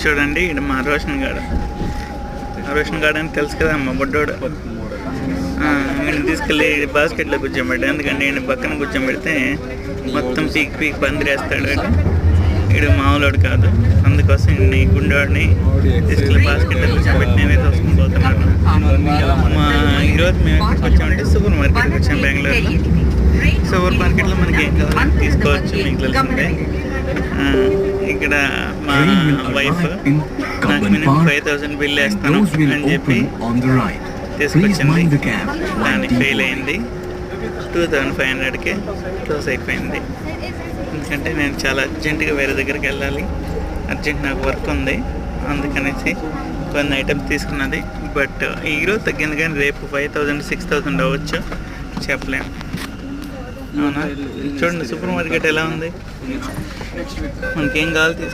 చూడండి, ఇక్కడ మా రోషన్ గాడు అని తెలుసు కదా అమ్మ బొడ్డోడు. వీడిని తీసుకెళ్ళి బాస్కెట్లో కూర్చోబెట్టాడు. ఎందుకంటే ఈయన పక్కన కూర్చోబెడితే మొత్తం పీక్ పందిరేస్తాడు. వీడు మామూలుడు కాదు, అందుకోసం ఈ గుండెవాడిని తీసుకెళ్ళి బాస్కెట్లో కూర్చోబెట్టి నేనే చూసుకుని పోతున్నాను. ఈరోజు మేము ఎక్కడికి వచ్చామంటే సూపర్ మార్కెట్కి వచ్చాం బెంగళూరులో. సూపర్ మార్కెట్లో మనకి ఏం కావాలని తీసుకోవచ్చు, మీకు తెలిసిందే. ఇక్కడ మా వైఫ్ నాకు మినిమం 5,000 బిల్ వేస్తాను అని చెప్పి తీసుకొచ్చింది. దానికి ఫెయిల్ అయింది. 2,500కే క్లోజ్ అయిపోయింది. ఎందుకంటే నేను చాలా అర్జెంటుగా వేరే దగ్గరికి వెళ్ళాలి, నాకు వర్క్ ఉంది, అందుకనేసి కొన్ని ఐటమ్స్ తీసుకున్నది. బట్ ఈరోజు తగ్గింది, కానీ రేపు 5,000 6,000 అవ్వచ్చు, చెప్పలేము. అవునా? చూడండి సూపర్ మార్కెట్ ఎలా ఉంది, మనకేం కావాలి తీసుకో.